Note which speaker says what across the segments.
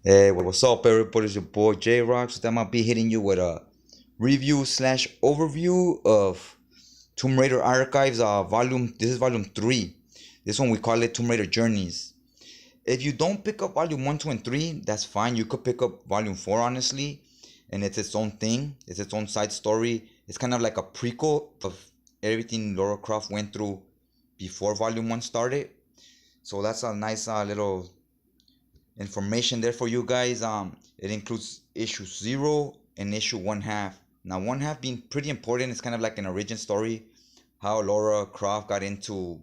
Speaker 1: Hey, what's up, everybody? It's your boy J Rocks. Today I'm gonna be hitting you with a review slash overview of Tomb Raider Archives. Volume. This is volume 3. This one we call it Tomb Raider Journeys. If you don't pick up volume 1, 2, and 3, that's fine. You could pick up volume 4, honestly, and it's its own thing. It's its own side story. It's kind of like a prequel of everything Lara Croft went through before volume 1 started. So that's a nice little information there for you guys. It includes issue 0 and issue 1/2. Now 1/2 being pretty important. It's kind of like an origin story, how Laura Croft got into,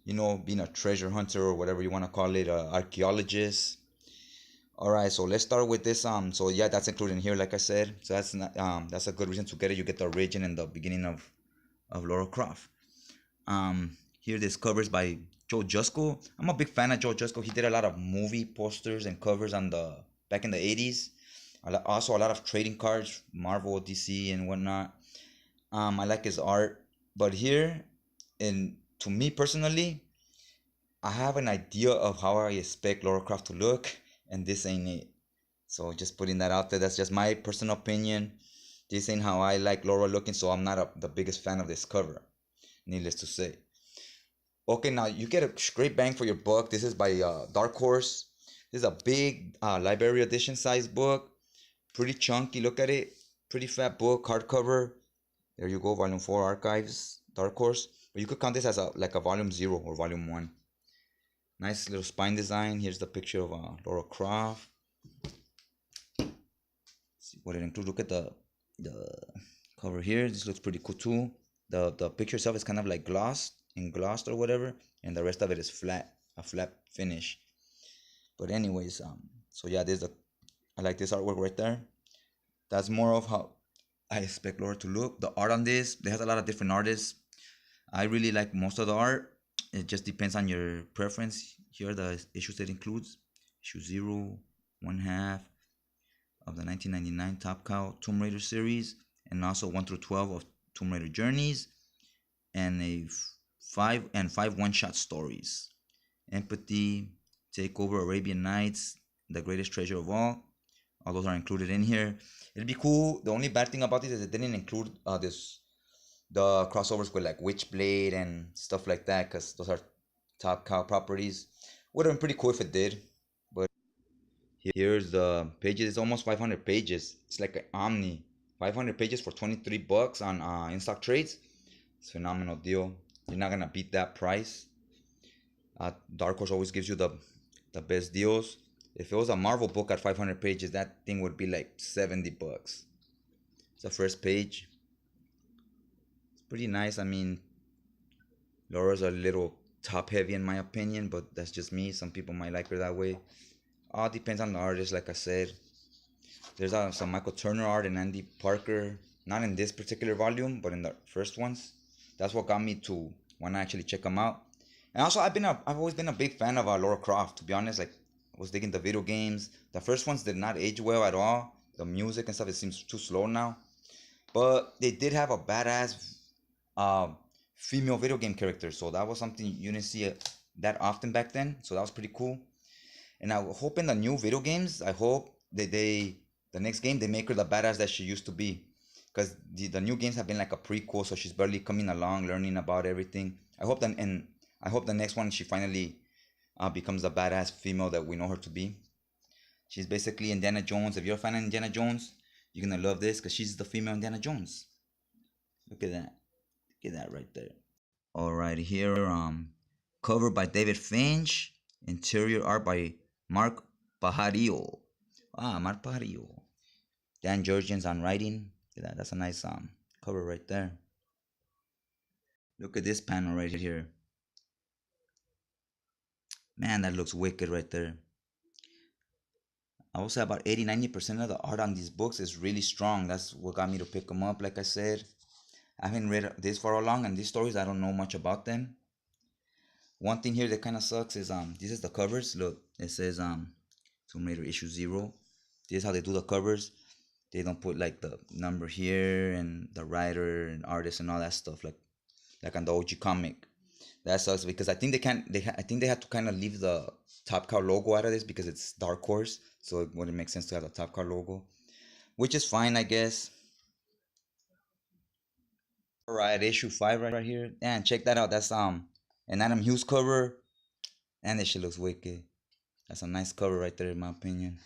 Speaker 1: being a treasure hunter or whatever you want to call it, archaeologist. All right, so let's start with this. So yeah, that's included in here, like I said. So that's not, that's a good reason to get it. You get the origin and the beginning of Laura Croft. Here this covers by Joe Jusko. I'm a big fan of Joe Jusko. He did a lot of movie posters and covers on the back in the 80s. Also a lot of trading cards, Marvel, DC, and whatnot. I like his art, but here, and to me personally, I have an idea of how I expect Lara Croft to look, and this ain't it. So just putting that out there. That's just my personal opinion. This ain't how I like Laura looking, so I'm not the biggest fan of this cover, needless to say. Okay, now you get a great bang for your buck. This is by Dark Horse. This is a big library edition size book. Pretty chunky. Look at it. Pretty fat book, hardcover. There you go, volume 4 archives, Dark Horse. But you could count this as a volume 0 or volume 1. Nice little spine design. Here's the picture of Lara Croft. See what it includes. Look at the cover here. This looks pretty cool too. The picture itself is kind of like glossed or whatever, and the rest of it is a flat finish. But anyways, so yeah, I like this artwork right there. That's more of how I expect Laura to look. The art on this, they has a lot of different artists. I really like most of the art. It just depends on your preference. Here are the issues that includes issue 0, 1/2 of the 1999 Top Cow Tomb Raider series, and also 1 through 12 of Tomb Raider Journeys, and five one-shot stories. Empathy, Takeover, Arabian Nights, The Greatest Treasure of All. All those are included in here. It'd be cool. The only bad thing about this is it didn't include the crossovers with like Witchblade and stuff like that, because those are Top Cow properties. Would have been pretty cool if it did. But here's the pages. It's almost 500 pages. It's like an Omni. 500 pages for 23 bucks on in stock trades. It's a phenomenal deal. You're not gonna beat that price. Dark Horse always gives you the best deals. If it was a Marvel book at 500 pages, that thing would be like 70 bucks. It's the first page. It's pretty nice. I mean, Laura's a little top heavy in my opinion, but that's just me. Some people might like her that way. All depends on the artist, like I said. There's some Michael Turner art and Andy Parker. Not in this particular volume, but in the first ones. That's what got me to want to actually check them out. And also, I've always been a big fan of Lara Croft. To be honest, like I was digging the video games. The first ones did not age well at all. The music and stuff, it seems too slow now. But they did have a badass uh, female video game character, so that was something you didn't see that often back then. So that was pretty cool. And I hope in the new video games, I hope that the next game they make her the badass that she used to be, because the new games have been like a prequel, so she's barely coming along, learning about everything. I hope the next one she finally becomes the badass female that we know her to be. She's basically Indiana Jones. If you're a fan of Indiana Jones, you're gonna love this because she's the female Indiana Jones. Look at that. Look at that right there. All right, here cover by David Finch, interior art by Mark Pajarillo. Mark Pajarillo. Dan Georgian's on writing. Look at that. That's a nice cover right there. Look at this panel right here. Man, that looks wicked right there. I would say about 80-90% of the art on these books is really strong. That's what got me to pick them up, like I said. I haven't read this for a long, and these stories, I don't know much about them. One thing here that kind of sucks is this is the covers. Look, it says Tomb Raider issue 0. This is how they do the covers. They don't put like the number here and the writer and artist and all that stuff like on the OG comic. That sucks because I think they can't. I think they had to kind of leave the Top Cow logo out of this because it's Dark Horse, so it wouldn't make sense to have the Top Cow logo, which is fine, I guess. All right, issue 5 right here. And check that out. That's an Adam Hughes cover, and this shit looks wicked. That's a nice cover right there, in my opinion.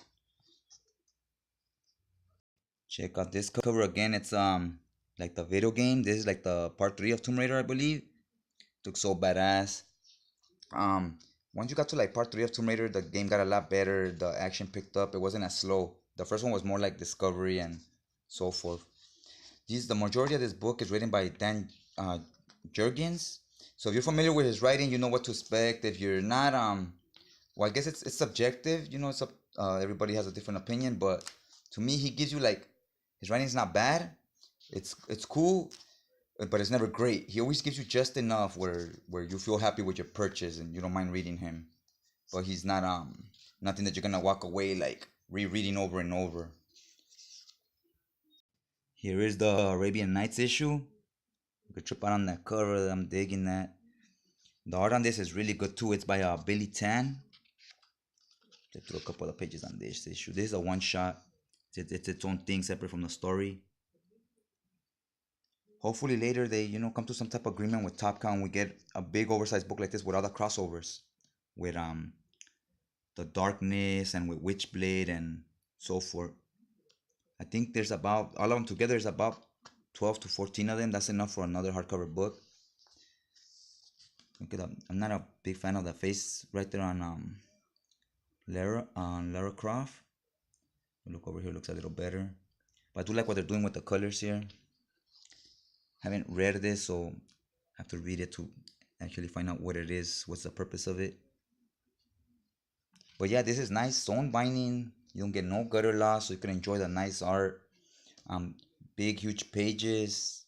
Speaker 1: Check out this cover again. It's like the video game. This is like the part 3 of Tomb Raider, I believe. Looks so badass. Um, Once you got to like part 3 of Tomb Raider, the game got a lot better. The action picked up. It wasn't as slow. The first one was more like discovery and so forth. The majority of this book is written by Dan Jurgens. So if you're familiar with his writing, you know what to expect. If you're not, well, I guess it's subjective. You know, everybody has a different opinion. But to me, he gives you like his writing's not bad. It's cool, but it's never great. He always gives you just enough where you feel happy with your purchase and you don't mind reading him. But he's not nothing that you're gonna walk away like rereading over and over. Here is the Arabian Nights issue. You could trip out on that cover. I'm digging that. The art on this is really good too. It's by Billy Tan. Get through a couple of pages on this issue. This is a one shot. It's its own thing separate from the story. Hopefully later they come to some type of agreement with Top Cow and we get a big oversized book like this with all the crossovers, with the Darkness and with Witchblade and so forth. I think there's about all of them together is about 12 to 14 of them. That's enough for another hardcover book. Look at that. I'm not a big fan of the face right there on Lara Croft. Look over here, looks a little better. But I do like what they're doing with the colors here. Haven't read this, so I have to read it to actually find out what it is, what's the purpose of it. But yeah, this is nice sewn binding. You don't get no gutter loss, so you can enjoy the nice art. Big, huge pages,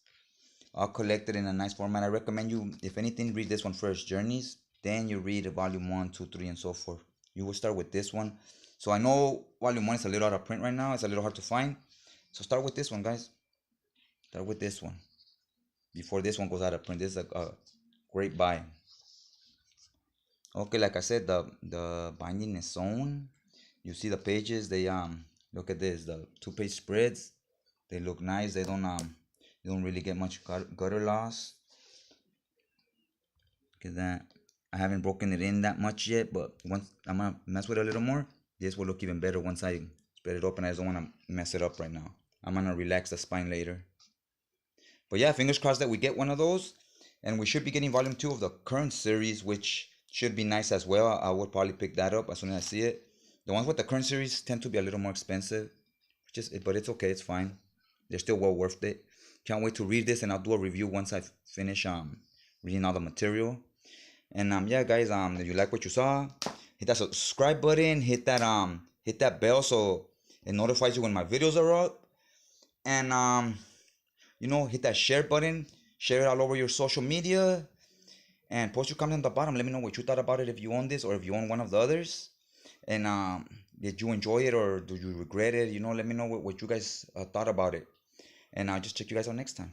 Speaker 1: all collected in a nice format. I recommend you, if anything, read this one first, Journeys. Then you read volume 1, 2, 3, and so forth. You will start with this one. So I know volume 1 is a little out of print right now. It's a little hard to find. So start with this one, guys. Start with this one. Before this one goes out of print. This is a great buy. Okay, like I said, the binding is sewn. You see the pages. They look at this. The 2-page spreads. They look nice. They don't really get much gutter loss. Look at that. I haven't broken it in that much yet, but once I'm gonna mess with it a little more, this will look even better once I spread it open. I just don't want to mess it up right now. I'm gonna relax the spine later. But yeah, fingers crossed that we get one of those, and we should be getting volume 2 of the current series, which should be nice as well. I would probably pick that up as soon as I see it. The ones with the current series tend to be a little more expensive, but it's okay, it's fine. They're still well worth it. Can't wait to read this, and I'll do a review once I finish reading all the material. And yeah, guys, if you like what you saw, hit that subscribe button, hit that bell so it notifies you when my videos are up, and hit that share button, share it all over your social media, and post your comment on the bottom. Let me know what you thought about it, if you own this or if you own one of the others, and did you enjoy it or do you regret it? Let me know what you guys thought about it, and I'll just check you guys out next time.